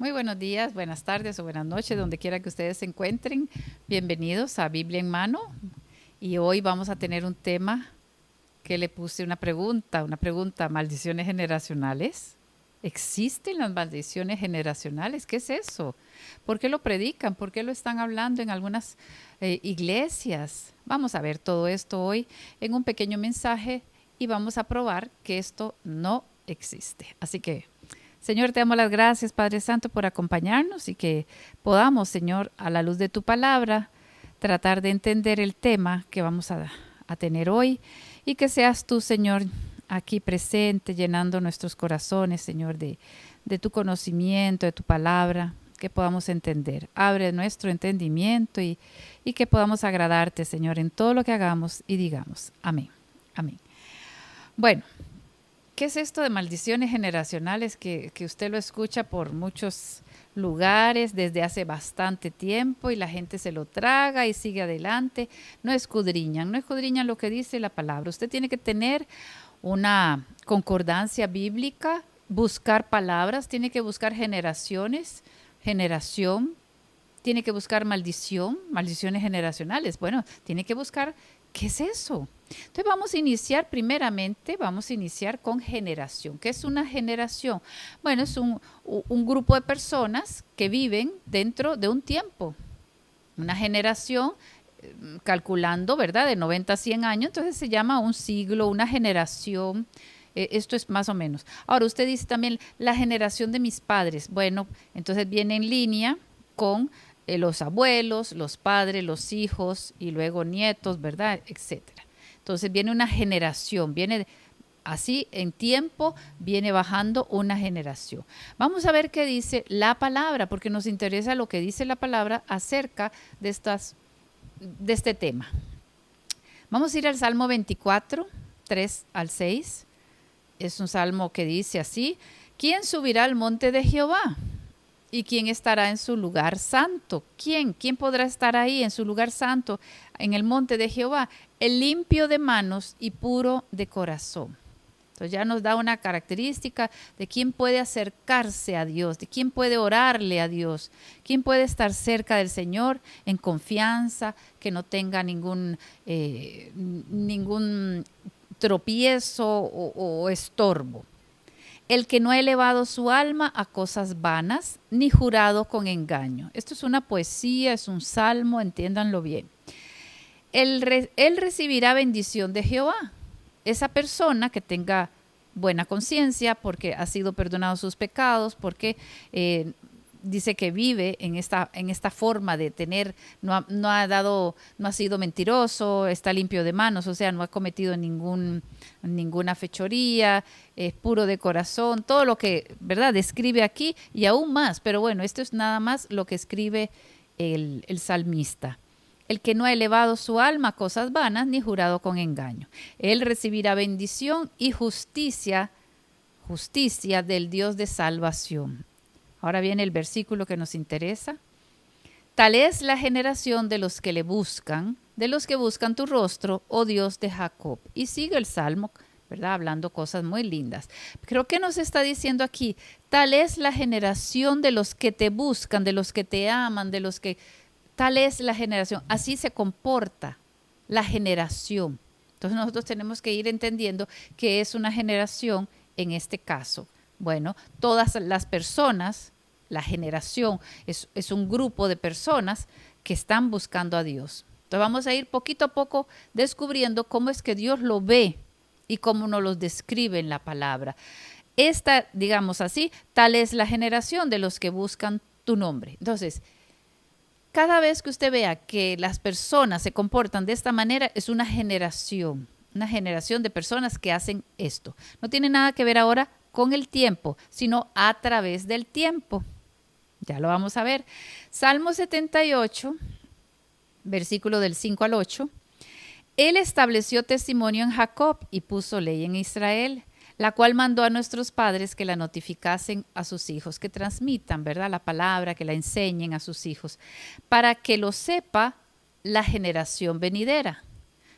Muy buenos días, buenas tardes o buenas noches, donde quiera que ustedes se encuentren. Bienvenidos a Biblia en Mano. Y hoy vamos a tener un tema que le puse una pregunta, maldiciones generacionales. ¿Existen las maldiciones generacionales? ¿Qué es eso? ¿Por qué lo predican? ¿Por qué lo están hablando en algunas iglesias? Vamos a ver todo esto hoy en un pequeño mensaje y vamos a probar que esto no existe. Así que Señor, te damos las gracias, Padre Santo, por acompañarnos y que podamos, Señor, a la luz de tu palabra, tratar de entender el tema que vamos a tener hoy y que seas tú, Señor, aquí presente, llenando nuestros corazones, Señor, de tu conocimiento, de tu palabra, que podamos entender. Abre nuestro entendimiento y que podamos agradarte, Señor, en todo lo que hagamos y digamos. Amén. Amén. Bueno, ¿qué es esto de maldiciones generacionales que usted lo escucha por muchos lugares desde hace bastante tiempo y la gente se lo traga y sigue adelante? No escudriñan lo que dice la palabra. Usted tiene que tener una concordancia bíblica, buscar palabras, tiene que buscar generación, tiene que buscar maldiciones generacionales. Bueno, tiene que buscar qué es eso. Entonces vamos a iniciar con generación. ¿Qué es una generación? Bueno, es un grupo de personas que viven dentro de un tiempo. Una generación, calculando, ¿verdad? De 90 a 100 años, entonces se llama un siglo, una generación. Esto es más o menos. Ahora, usted dice también la generación de mis padres. Bueno, entonces viene en línea con los abuelos, los padres, los hijos y luego nietos, ¿verdad? Etcétera. Entonces viene una generación, viene así en tiempo, viene bajando una generación. Vamos a ver qué dice la palabra, porque nos interesa lo que dice la palabra acerca de este tema. Vamos a ir al Salmo 24, 3 al 6. Es un salmo que dice así: ¿Quién subirá al monte de Jehová? ¿Y quién estará en su lugar santo? ¿Quién? ¿Quién podrá estar ahí en su lugar santo, en el monte de Jehová? El limpio de manos y puro de corazón. Entonces ya nos da una característica de quién puede acercarse a Dios, de quién puede orarle a Dios, quién puede estar cerca del Señor en confianza, que no tenga ningún tropiezo o estorbo. El que no ha elevado su alma a cosas vanas, ni jurado con engaño. Esto es una poesía, es un salmo, entiéndanlo bien. Él recibirá bendición de Jehová. Esa persona que tenga buena conciencia porque ha sido perdonado sus pecados, porque dice que vive en esta forma de tener, no ha sido mentiroso, está limpio de manos, o sea, no ha cometido ninguna fechoría, es puro de corazón, todo lo que, ¿verdad?, describe aquí y aún más, pero bueno, esto es nada más lo que escribe el salmista. El que no ha elevado su alma a cosas vanas, ni jurado con engaño. Él recibirá bendición y justicia del Dios de salvación. Ahora viene el versículo que nos interesa. Tal es la generación de los que le buscan, de los que buscan tu rostro, oh Dios de Jacob. Y sigue el salmo, ¿verdad?, hablando cosas muy lindas. Creo que nos está diciendo aquí, tal es la generación de los que te buscan, de los que te aman, tal es la generación, así se comporta la generación. Entonces nosotros tenemos que ir entendiendo que es una generación en este caso. Bueno, todas las personas, la generación es un grupo de personas que están buscando a Dios. Entonces vamos a ir poquito a poco descubriendo cómo es que Dios lo ve y cómo nos lo describe en la palabra. Esta, digamos así, tal es la generación de los que buscan tu nombre. Entonces, cada vez que usted vea que las personas se comportan de esta manera, es una generación de personas que hacen esto. No tiene nada que ver ahora con el tiempo, sino a través del tiempo. Ya lo vamos a ver. Salmo 78, versículo del 5 al 8. Él estableció testimonio en Jacob y puso ley en Israel, la cual mandó a nuestros padres que la notificasen a sus hijos, que transmitan, ¿verdad?, la palabra, que la enseñen a sus hijos, para que lo sepa la generación venidera.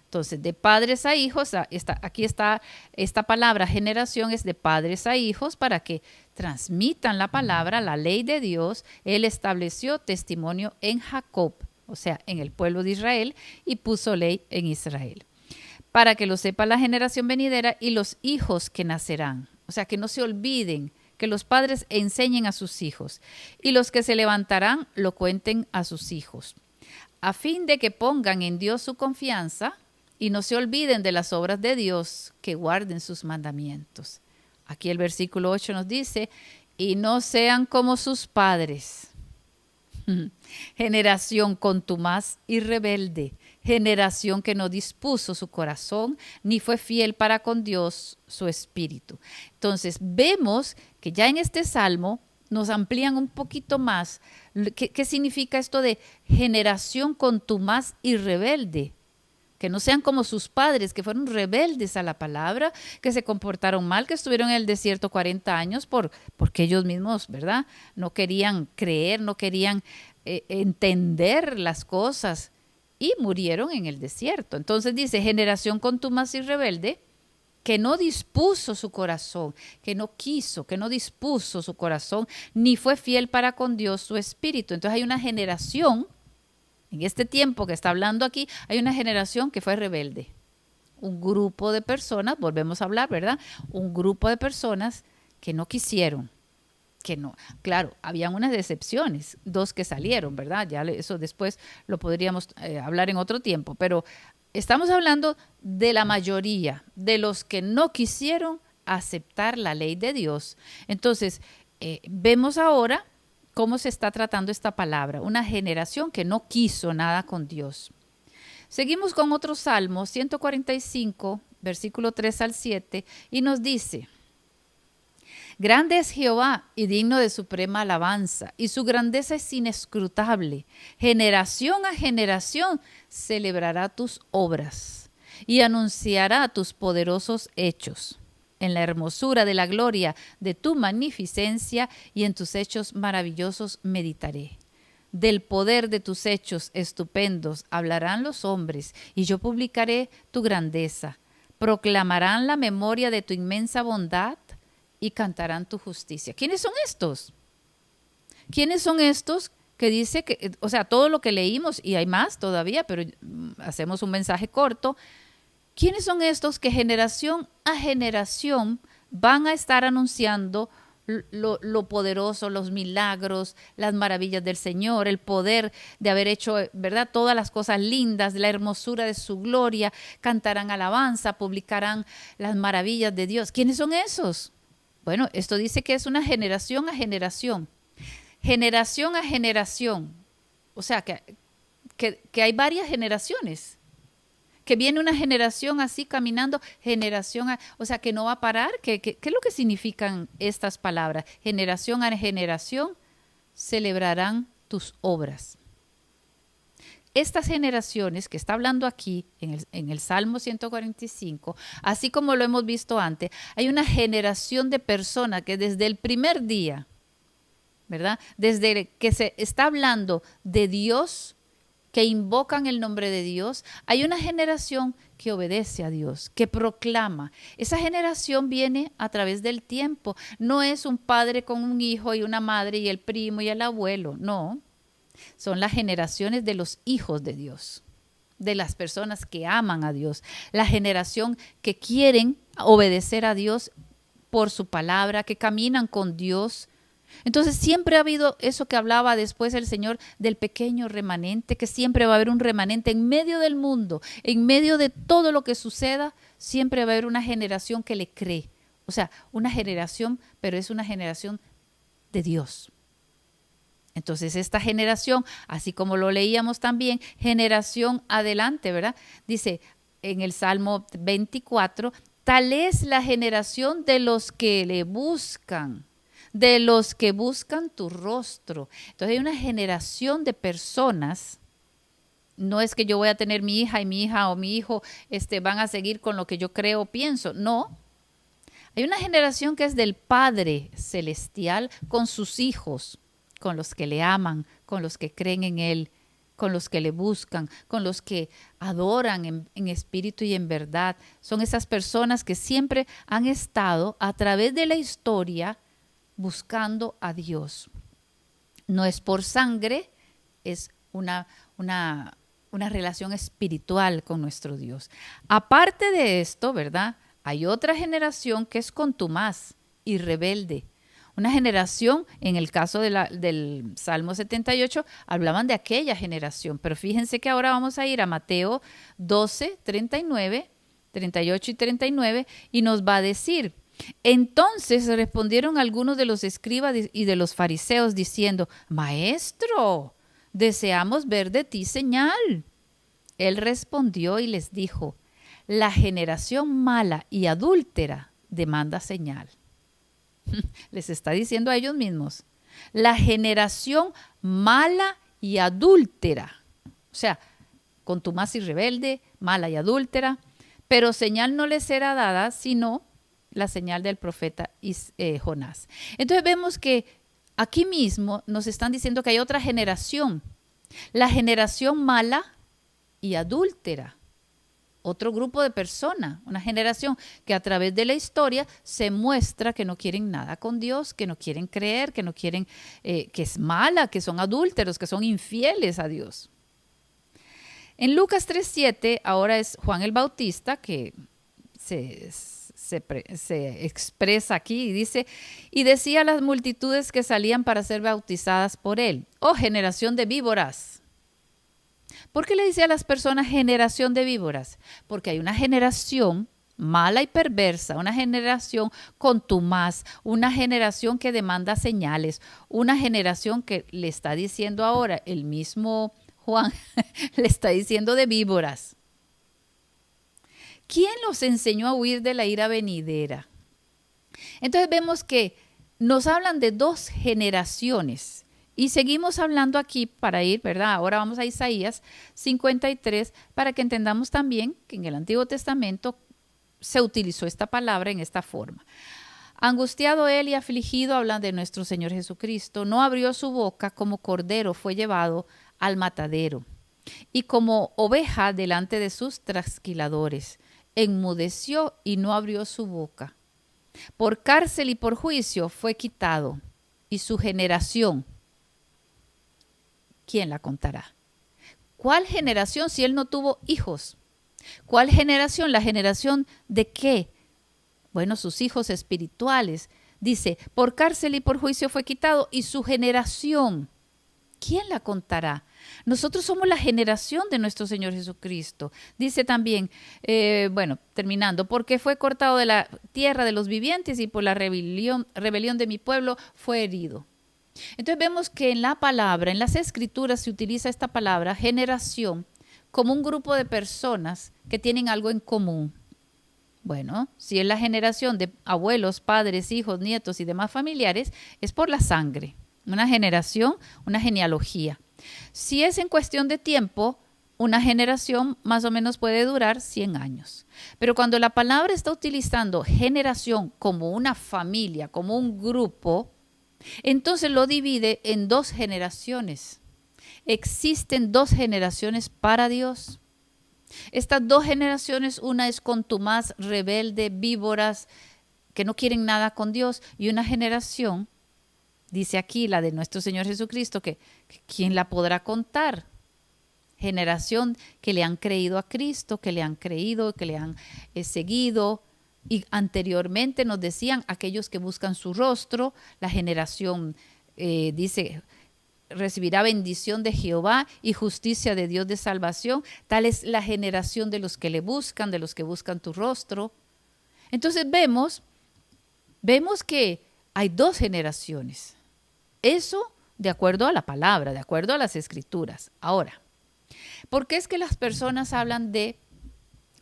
Entonces, de padres a hijos, aquí está esta palabra generación, es de padres a hijos, para que transmitan la palabra, la ley de Dios. Él estableció testimonio en Jacob, o sea, en el pueblo de Israel, y puso ley en Israel, para que lo sepa la generación venidera y los hijos que nacerán. O sea, que no se olviden, que los padres enseñen a sus hijos, y los que se levantarán lo cuenten a sus hijos, a fin de que pongan en Dios su confianza y no se olviden de las obras de Dios, que guarden sus mandamientos. Aquí el versículo 8 nos dice, y no sean como sus padres, generación contumaz y rebelde, generación que no dispuso su corazón, ni fue fiel para con Dios su espíritu. Entonces vemos que ya en este salmo nos amplían un poquito más. ¿Qué significa esto de generación contumaz y rebelde? Que no sean como sus padres, que fueron rebeldes a la palabra, que se comportaron mal, que estuvieron en el desierto 40 años porque ellos mismos, ¿verdad? No querían creer, no querían entender las cosas y murieron en el desierto. Entonces dice, generación contumaz y rebelde, que no dispuso su corazón, que no quiso, que no dispuso su corazón, ni fue fiel para con Dios su espíritu. Entonces hay una generación, en este tiempo que está hablando aquí, hay una generación que fue rebelde. Un grupo de personas, volvemos a hablar, ¿verdad? Un grupo de personas que no quisieron, que no. Claro, habían unas excepciones, 2 que salieron, ¿verdad? Ya eso después lo podríamos hablar en otro tiempo, pero estamos hablando de la mayoría, de los que no quisieron aceptar la ley de Dios. Entonces, vemos ahora cómo se está tratando esta palabra, una generación que no quiso nada con Dios. Seguimos con otro salmo, 145, versículo 3 al 7, y nos dice, grande es Jehová y digno de suprema alabanza, y su grandeza es inescrutable. Generación a generación celebrará tus obras y anunciará tus poderosos hechos. En la hermosura de la gloria de tu magnificencia y en tus hechos maravillosos meditaré. Del poder de tus hechos estupendos hablarán los hombres, y yo publicaré tu grandeza. Proclamarán la memoria de tu inmensa bondad y cantarán tu justicia. ¿Quiénes son estos? ¿Quiénes son estos que dice que, o sea, todo lo que leímos, y hay más todavía, pero hacemos un mensaje corto? ¿Quiénes son estos que generación a generación van a estar anunciando lo poderoso, los milagros, las maravillas del Señor, el poder de haber hecho, ¿verdad?, todas las cosas lindas, la hermosura de su gloria? Cantarán alabanza, publicarán las maravillas de Dios. ¿Quiénes son esos? Bueno, esto dice que es una generación a generación. Generación a generación. O sea, que hay varias generaciones. Que viene una generación así caminando, o sea, que no va a parar. ¿Qué es lo que significan estas palabras? Generación a generación celebrarán tus obras. Estas generaciones que está hablando aquí en el Salmo 145, así como lo hemos visto antes, hay una generación de personas que desde el primer día, ¿verdad?, desde que se está hablando de Dios, que invocan el nombre de Dios, hay una generación que obedece a Dios, que proclama. Esa generación viene a través del tiempo. No es un padre con un hijo y una madre y el primo y el abuelo, no. Son las generaciones de los hijos de Dios, de las personas que aman a Dios, la generación que quieren obedecer a Dios por su palabra, que caminan con Dios. Entonces siempre ha habido eso que hablaba después el Señor del pequeño remanente, que siempre va a haber un remanente en medio del mundo, en medio de todo lo que suceda, siempre va a haber una generación que le cree. O sea, una generación, pero es una generación de Dios. Entonces esta generación, así como lo leíamos también, generación adelante, ¿verdad? Dice en el Salmo 24, tal es la generación de los que le buscan, de los que buscan tu rostro. Entonces hay una generación de personas. No es que yo voy a tener mi hija y mi hija o mi hijo van a seguir con lo que yo creo o pienso. No. Hay una generación que es del Padre Celestial con sus hijos, con los que le aman, con los que creen en Él, con los que le buscan, con los que adoran en espíritu y en verdad. Son esas personas que siempre han estado a través de la historia buscando a Dios. No es por sangre, es una relación espiritual con nuestro Dios. Aparte de esto, ¿verdad? Hay otra generación que es contumaz y rebelde. Una generación, en el caso del Salmo 78, hablaban de aquella generación. Pero fíjense que ahora vamos a ir a Mateo 12, 39, 38 y 39, y nos va a decir: entonces respondieron algunos de los escribas y de los fariseos diciendo: Maestro, deseamos ver de ti señal. Él respondió y les dijo: la generación mala y adúltera demanda señal. Les está diciendo a ellos mismos: la generación mala y adúltera, o sea, contumaz y rebelde, mala y adúltera, pero señal no les será dada sino la señal del profeta Jonás. Entonces vemos que aquí mismo nos están diciendo que hay otra generación, la generación mala y adúltera. Otro grupo de personas, una generación que a través de la historia se muestra que no quieren nada con Dios, que no quieren creer, que no quieren, que es mala, que son adúlteros, que son infieles a Dios. En Lucas 3:7 ahora es Juan el Bautista que se expresa aquí y dice: y decía a las multitudes que salían para ser bautizadas por él: oh generación de víboras. ¿Por qué le dice a las personas generación de víboras? Porque hay una generación mala y perversa, una generación contumaz, una generación que demanda señales, una generación que le está diciendo ahora, el mismo Juan le está diciendo de víboras. ¿Quién los enseñó a huir de la ira venidera? Entonces vemos que nos hablan de dos generaciones. Y seguimos hablando aquí para ir, ¿verdad? Ahora vamos a Isaías 53 para que entendamos también que en el Antiguo Testamento se utilizó esta palabra en esta forma. Angustiado él y afligido, hablan de nuestro Señor Jesucristo. No abrió su boca, como cordero fue llevado al matadero. Y como oveja delante de sus trasquiladores. Enmudeció y no abrió su boca. Por cárcel y por juicio fue quitado. Y su generación, ¿quién la contará? ¿Cuál generación si él no tuvo hijos? ¿Cuál generación? ¿La generación de qué? Bueno, sus hijos espirituales. Dice, por cárcel y por juicio fue quitado. Y su generación, ¿quién la contará? Nosotros somos la generación de nuestro Señor Jesucristo. Dice también, terminando, porque fue cortado de la tierra de los vivientes y por la rebelión de mi pueblo fue herido. Entonces vemos que en la palabra, en las escrituras se utiliza esta palabra generación como un grupo de personas que tienen algo en común. Bueno, si es la generación de abuelos, padres, hijos, nietos y demás familiares, es por la sangre, una generación, una genealogía. Si es en cuestión de tiempo, una generación más o menos puede durar 100 años. Pero cuando la palabra está utilizando generación como una familia, como un grupo, entonces lo divide en dos generaciones. Existen dos generaciones para Dios. Estas dos generaciones, una es contumaz, rebelde, víboras, que no quieren nada con Dios, y una generación, dice aquí la de nuestro Señor Jesucristo, que ¿quién la podrá contar? Generación que le han creído a Cristo, que le han creído, que le han seguido. Y anteriormente nos decían aquellos que buscan su rostro, la generación dice, recibirá bendición de Jehová y justicia de Dios de salvación. Tal es la generación de los que le buscan, de los que buscan tu rostro. Entonces vemos que hay dos generaciones. Eso de acuerdo a la palabra, de acuerdo a las escrituras. Ahora, ¿por qué es que las personas hablan de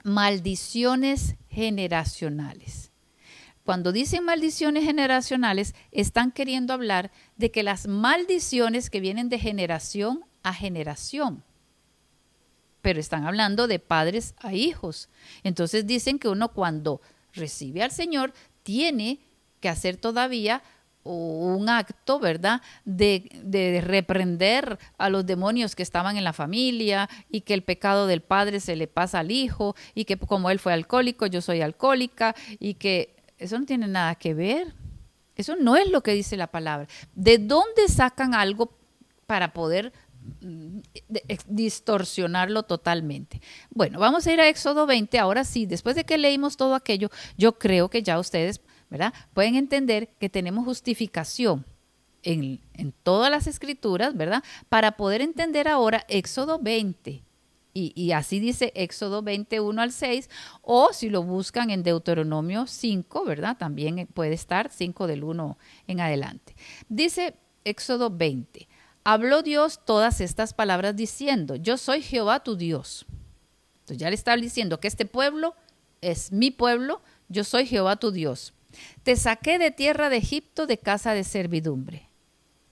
maldiciones generacionales? Cuando dicen maldiciones generacionales, están queriendo hablar de que las maldiciones que vienen de generación a generación, pero están hablando de padres a hijos. Entonces dicen que uno cuando recibe al Señor tiene que hacer todavía un acto, ¿verdad?, de reprender a los demonios que estaban en la familia y que el pecado del padre se le pasa al hijo y que como él fue alcohólico, yo soy alcohólica y que eso no tiene nada que ver. Eso no es lo que dice la palabra. ¿De dónde sacan algo para poder distorsionarlo totalmente? Bueno, vamos a ir a Éxodo 20. Ahora sí, después de que leímos todo aquello, yo creo que ya ustedes, ¿verdad?, pueden entender que tenemos justificación en todas las escrituras, ¿verdad?, para poder entender ahora Éxodo 20. Y así dice Éxodo 21 al 6, o si lo buscan en Deuteronomio 5, ¿verdad? También puede estar 5 del 1 en adelante. Dice Éxodo 20, habló Dios todas estas palabras diciendo, yo soy Jehová tu Dios. Entonces ya le está diciendo que este pueblo es mi pueblo, yo soy Jehová tu Dios. Te saqué de tierra de Egipto, de casa de servidumbre.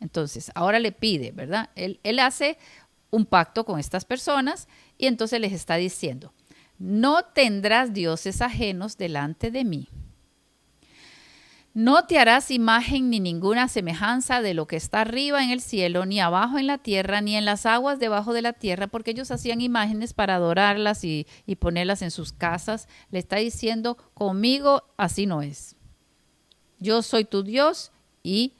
Entonces ahora le pide, ¿verdad? Él hace un pacto con estas personas y entonces les está diciendo, no tendrás dioses ajenos delante de mí. No te harás imagen ni ninguna semejanza de lo que está arriba en el cielo, ni abajo en la tierra, ni en las aguas debajo de la tierra, porque ellos hacían imágenes para adorarlas y ponerlas en sus casas. Le está diciendo, conmigo así no es. Yo soy tu Dios y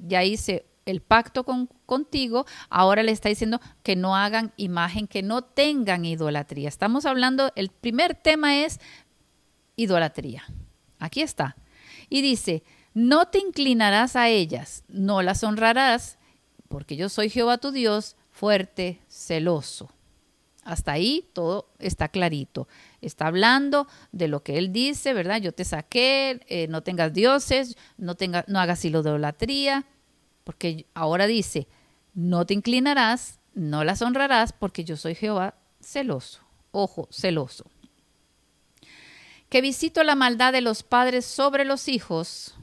ya hice el pacto contigo, ahora le está diciendo que no hagan imagen, que no tengan idolatría. Estamos hablando, el primer tema es idolatría. Aquí está. Y dice, no te inclinarás a ellas, no las honrarás, porque yo soy Jehová tu Dios, fuerte, celoso. Hasta ahí todo está clarito. Está hablando de lo que él dice, ¿verdad? Yo te saqué, no tengas dioses, no hagas idolatría. Porque ahora dice, no te inclinarás, no las honrarás, porque yo soy Jehová celoso. Ojo, celoso. Que visito la maldad de los padres sobre los hijos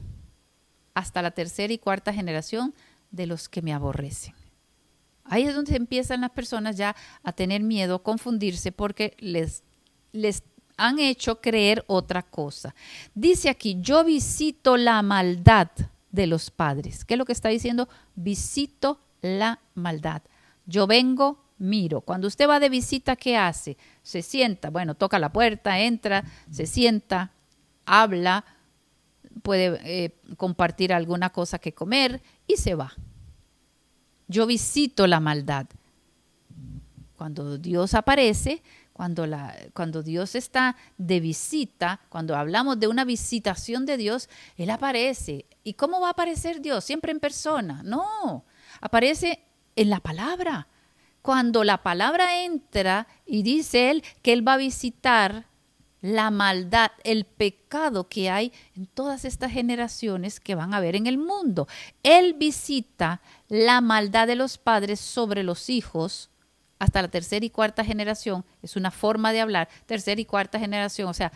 hasta la tercera y cuarta generación de los que me aborrecen. Ahí es donde empiezan las personas ya a tener miedo, a confundirse, porque les han hecho creer otra cosa. Dice aquí, yo visito la maldad de los padres. ¿Qué es lo que está diciendo? Visito la maldad. Yo vengo, miro. Cuando usted va de visita, ¿qué hace? Se sienta, bueno, toca la puerta, entra, se sienta, habla, puede compartir alguna cosa que comer y se va. Yo visito la maldad. Cuando Dios aparece, cuando Dios está de visita, cuando hablamos de una visitación de Dios, Él aparece. ¿Y cómo va a aparecer Dios? ¿Siempre en persona? No, aparece en la palabra. Cuando la palabra entra y dice Él que Él va a visitar la maldad, el pecado que hay en todas estas generaciones que van a haber en el mundo. Él visita la maldad de los padres sobre los hijos hasta la tercera y cuarta generación. Es una forma de hablar, tercera y cuarta generación. O sea,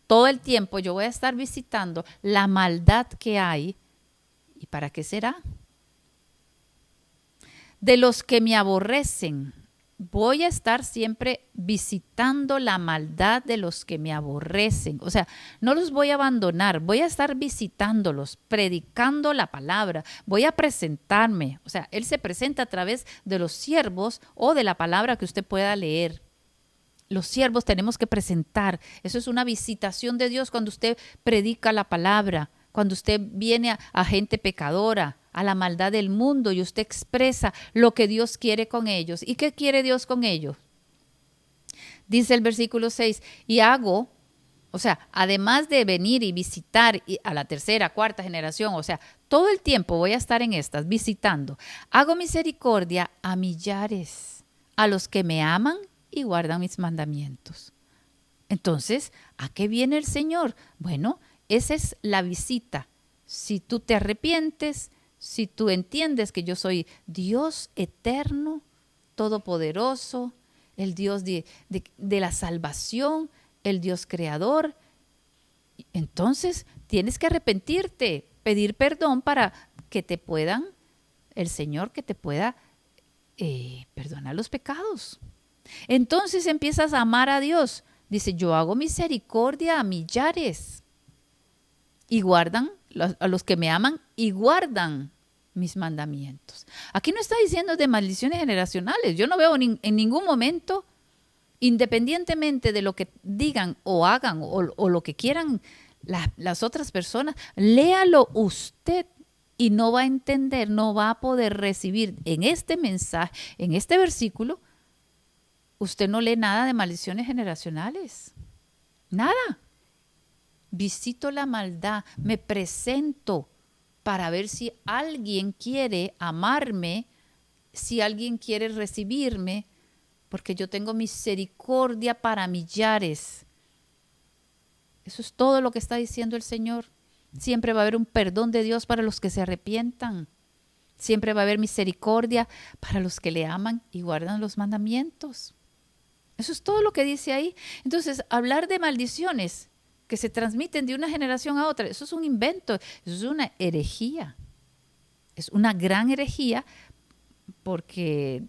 todo el tiempo yo voy a estar visitando la maldad que hay. ¿Y para qué será? De los que me aborrecen. Voy a estar siempre visitando la maldad de los que me aborrecen. O sea, no los voy a abandonar, voy a estar visitándolos, predicando la palabra, voy a presentarme. O sea, Él se presenta a través de los siervos o de la palabra que usted pueda leer. Los siervos tenemos que presentar. Eso es una visitación de Dios cuando usted predica la palabra, cuando usted viene a gente pecadora, a la maldad del mundo y usted expresa lo que Dios quiere con ellos. ¿Y qué quiere Dios con ellos? Dice el versículo 6, y hago, o sea, además de venir y visitar a la tercera, cuarta generación, o sea, todo el tiempo voy a estar en estas, visitando. Hago misericordia a millares, a los que me aman y guardan mis mandamientos. Entonces, ¿a qué viene el Señor? Bueno, esa es la visita. Si tú te arrepientes, si tú entiendes que yo soy Dios eterno, todopoderoso, el Dios de la salvación, el Dios creador, entonces tienes que arrepentirte, pedir perdón para que te puedan, el Señor que te pueda perdonar los pecados. Entonces empiezas a amar a Dios. Dice, yo hago misericordia a millares y guardan a los que me aman y guardan mis mandamientos. Aquí no está diciendo de maldiciones generacionales. Yo no veo en ningún momento, independientemente de lo que digan o hagan o lo que quieran las otras personas. Léalo usted y no va a entender, no va a poder recibir en este mensaje, en este versículo. Usted no lee nada de maldiciones generacionales. Nada. Visito la maldad, me presento para ver si alguien quiere amarme, si alguien quiere recibirme, porque yo tengo misericordia para millares. Eso es todo lo que está diciendo el Señor. Siempre va a haber un perdón de Dios para los que se arrepientan. Siempre va a haber misericordia para los que le aman y guardan los mandamientos. Eso es todo lo que dice ahí. Entonces, hablar de maldiciones que se transmiten de una generación a otra, eso es un invento, eso es una herejía. Es una gran herejía porque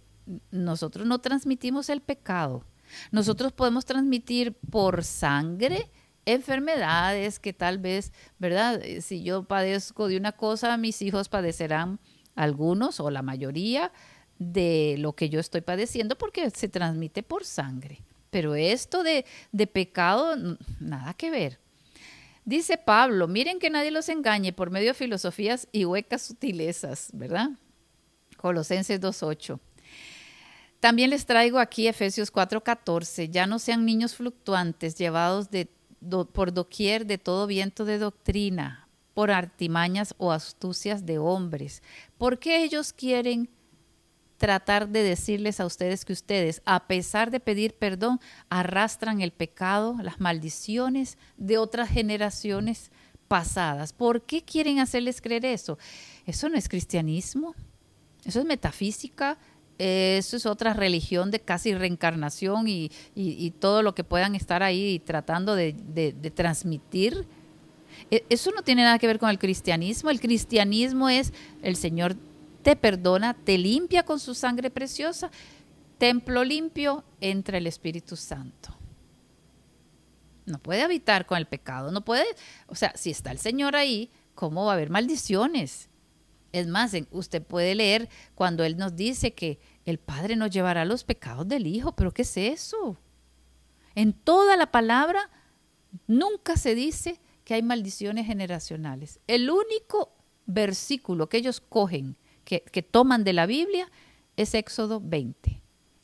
nosotros no transmitimos el pecado. Nosotros podemos transmitir por sangre enfermedades que tal vez, ¿verdad? Si yo padezco de una cosa, mis hijos padecerán algunos o la mayoría de lo que yo estoy padeciendo porque se transmite por sangre. Pero esto de pecado, nada que ver. Dice Pablo, miren que nadie los engañe por medio de filosofías y huecas sutilezas, ¿verdad? Colosenses 2:8. También les traigo aquí Efesios 4:14. Ya no sean niños fluctuantes, llevados por doquier de todo viento de doctrina, por artimañas o astucias de hombres. ¿Por qué ellos quieren tratar de decirles a ustedes que ustedes, a pesar de pedir perdón, arrastran el pecado, las maldiciones de otras generaciones pasadas? ¿Por qué quieren hacerles creer eso? Eso no es cristianismo, eso es metafísica, eso es otra religión de casi reencarnación y todo lo que puedan estar ahí tratando de transmitir. Eso no tiene nada que ver con el cristianismo. El cristianismo es el Señor te perdona, te limpia con su sangre preciosa, templo limpio, entra el Espíritu Santo. No puede habitar con el pecado, no puede, o sea, si está el Señor ahí, ¿cómo va a haber maldiciones? Es más, usted puede leer cuando Él nos dice que el Padre nos llevará los pecados del Hijo, pero ¿qué es eso? En toda la palabra nunca se dice que hay maldiciones generacionales. El único versículo que ellos cogen que toman de la Biblia es Éxodo 20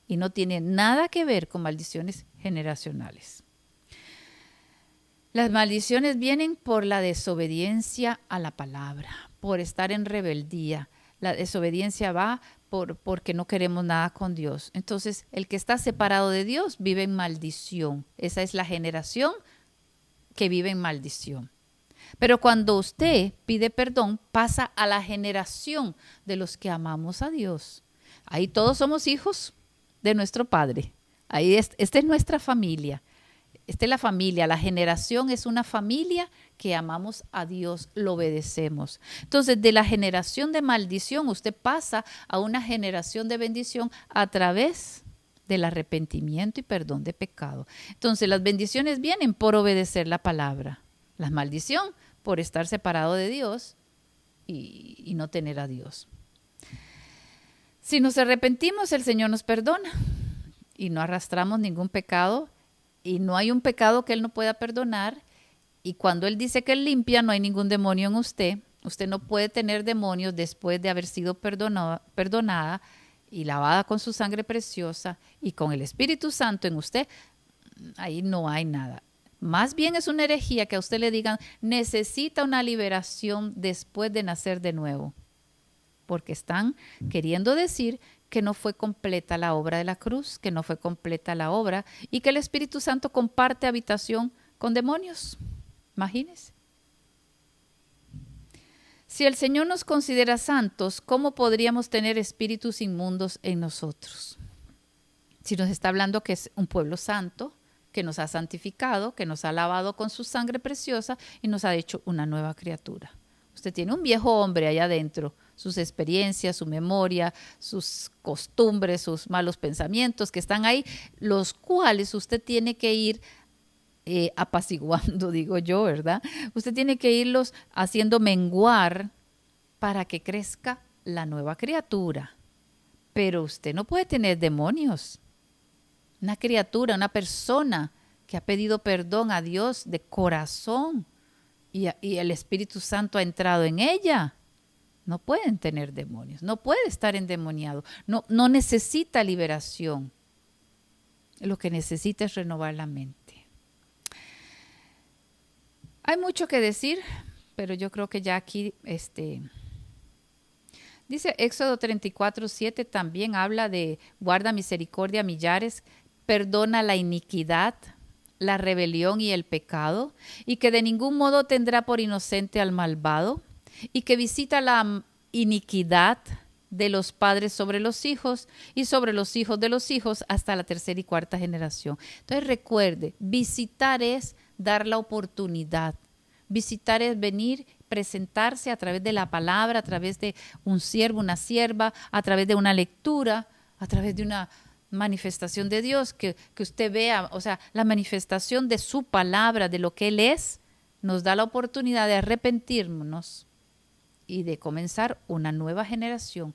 y no tiene nada que ver con maldiciones generacionales. Las maldiciones vienen por la desobediencia a la palabra, por estar en rebeldía. La desobediencia va porque no queremos nada con Dios. Entonces, el que está separado de Dios vive en maldición. Esa es la generación que vive en maldición. Pero cuando usted pide perdón, pasa a la generación de los que amamos a Dios. Ahí todos somos hijos de nuestro Padre. Ahí esta es nuestra familia. Esta es la familia. La generación es una familia que amamos a Dios, lo obedecemos. Entonces, de la generación de maldición, usted pasa a una generación de bendición a través del arrepentimiento y perdón de pecado. Entonces, las bendiciones vienen por obedecer la palabra. La maldición por estar separado de Dios y no tener a Dios. Si nos arrepentimos, el Señor nos perdona y no arrastramos ningún pecado y no hay un pecado que Él no pueda perdonar. Y cuando Él dice que Él limpia, no hay ningún demonio en usted. Usted no puede tener demonios después de haber sido perdonada y lavada con su sangre preciosa y con el Espíritu Santo en usted. Ahí no hay nada. Más bien es una herejía que a usted le digan, necesita una liberación después de nacer de nuevo. Porque están queriendo decir que no fue completa la obra de la cruz, que no fue completa la obra y que el Espíritu Santo comparte habitación con demonios. Imagínense. Si el Señor nos considera santos, ¿cómo podríamos tener espíritus inmundos en nosotros? Si nos está hablando que es un pueblo santo, que nos ha santificado, que nos ha lavado con su sangre preciosa y nos ha hecho una nueva criatura. Usted tiene un viejo hombre allá adentro, sus experiencias, su memoria, sus costumbres, sus malos pensamientos que están ahí, los cuales usted tiene que ir apaciguando, digo yo, ¿verdad? Usted tiene que irlos haciendo menguar para que crezca la nueva criatura. Pero usted no puede tener demonios. Una criatura, una persona que ha pedido perdón a Dios de corazón, y el Espíritu Santo ha entrado en ella, no pueden tener demonios, no puede estar endemoniado, no necesita liberación. Lo que necesita es renovar la mente. Hay mucho que decir, pero yo creo que ya aquí, dice Éxodo 34:7, también habla de guarda misericordia a millares, perdona la iniquidad, la rebelión y el pecado, y que de ningún modo tendrá por inocente al malvado, y que visita la iniquidad de los padres sobre los hijos y sobre los hijos de los hijos hasta la tercera y cuarta generación. Entonces recuerde, visitar es dar la oportunidad. Visitar es venir, presentarse a través de la palabra, a través de un siervo, una sierva, a través de una lectura, a través de una manifestación de Dios, que usted vea, o sea, la manifestación de su palabra, de lo que Él es, nos da la oportunidad de arrepentirnos y de comenzar una nueva generación.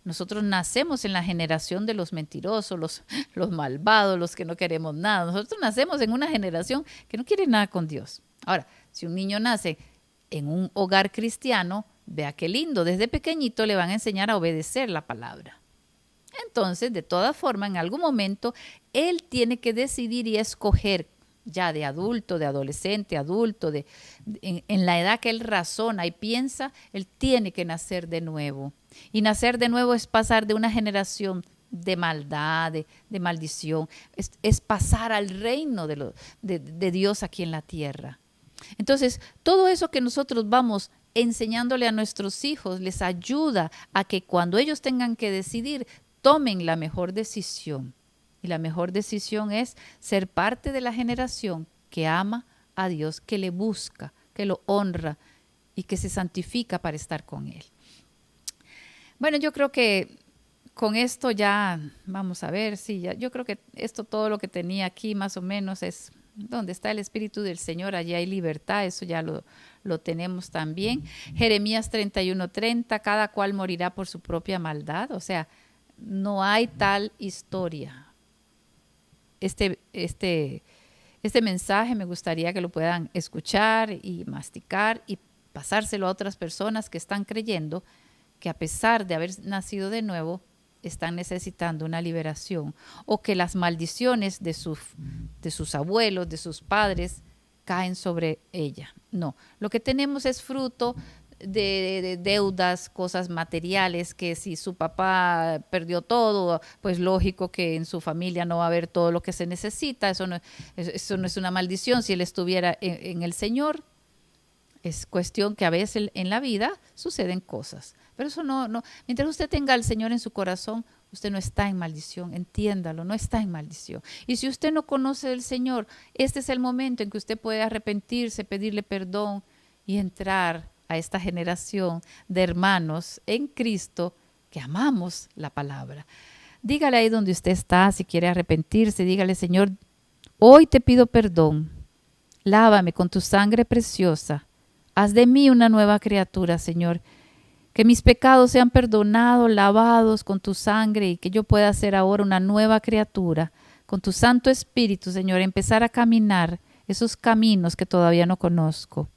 Nosotros nacemos en la generación de los mentirosos, los malvados, los que no queremos nada. Nosotros nacemos en una generación que no quiere nada con Dios. Ahora, si un niño nace en un hogar cristiano, vea qué lindo, desde pequeñito le van a enseñar a obedecer la palabra. Entonces, de todas formas, en algún momento, él tiene que decidir y escoger, ya de adulto, de adolescente, adulto, en la edad que él razona y piensa, él tiene que nacer de nuevo. Y nacer de nuevo es pasar de una generación de maldad, de maldición, es pasar al reino de Dios aquí en la tierra. Entonces, todo eso que nosotros vamos enseñándole a nuestros hijos les ayuda a que cuando ellos tengan que decidir, tomen la mejor decisión. Y la mejor decisión es ser parte de la generación que ama a Dios, que le busca, que lo honra y que se santifica para estar con Él. Bueno, yo creo que con esto ya vamos a ver, sí, ya, yo creo que esto todo lo que tenía aquí más o menos es donde está el Espíritu del Señor, allí hay libertad, eso ya lo tenemos también. Jeremías 31:30, cada cual morirá por su propia maldad, o sea, no hay tal historia. Este mensaje me gustaría que lo puedan escuchar y masticar y pasárselo a otras personas que están creyendo que a pesar de haber nacido de nuevo, están necesitando una liberación o que las maldiciones de sus abuelos, de sus padres, caen sobre ella. No, lo que tenemos es fruto de deudas, cosas materiales, que si su papá perdió todo, pues lógico que en su familia no va a haber todo lo que se necesita. Eso no es una maldición si él estuviera en el Señor. Es cuestión que a veces en la vida suceden cosas. Pero eso no, mientras usted tenga al Señor en su corazón, usted no está en maldición, entiéndalo, no está en maldición. Y si usted no conoce al Señor, este es el momento en que usted puede arrepentirse, pedirle perdón y entrar a esta generación de hermanos en Cristo que amamos la palabra. Dígale ahí donde usted está, si quiere arrepentirse, dígale: Señor, hoy te pido perdón, lávame con tu sangre preciosa, haz de mí una nueva criatura, Señor. Que mis pecados sean perdonados, lavados con tu sangre y que yo pueda ser ahora una nueva criatura. Con tu Santo Espíritu, Señor, empezar a caminar esos caminos que todavía no conozco.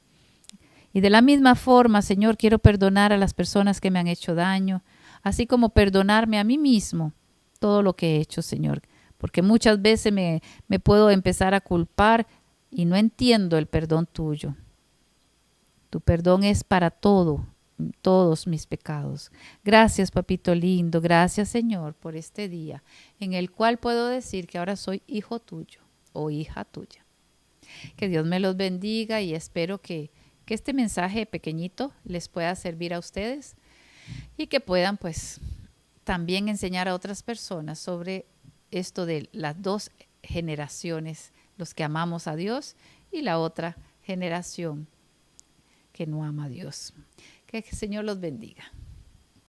Y de la misma forma, Señor, quiero perdonar a las personas que me han hecho daño, así como perdonarme a mí mismo todo lo que he hecho, Señor. Porque muchas veces me puedo empezar a culpar y no entiendo el perdón tuyo. Tu perdón es para todos mis pecados. Gracias, papito lindo. Gracias, Señor, por este día en el cual puedo decir que ahora soy hijo tuyo o hija tuya. Que Dios me los bendiga y espero que este mensaje pequeñito les pueda servir a ustedes y que puedan pues también enseñar a otras personas sobre esto de las dos generaciones, los que amamos a Dios y la otra generación que no ama a Dios. Que el Señor los bendiga.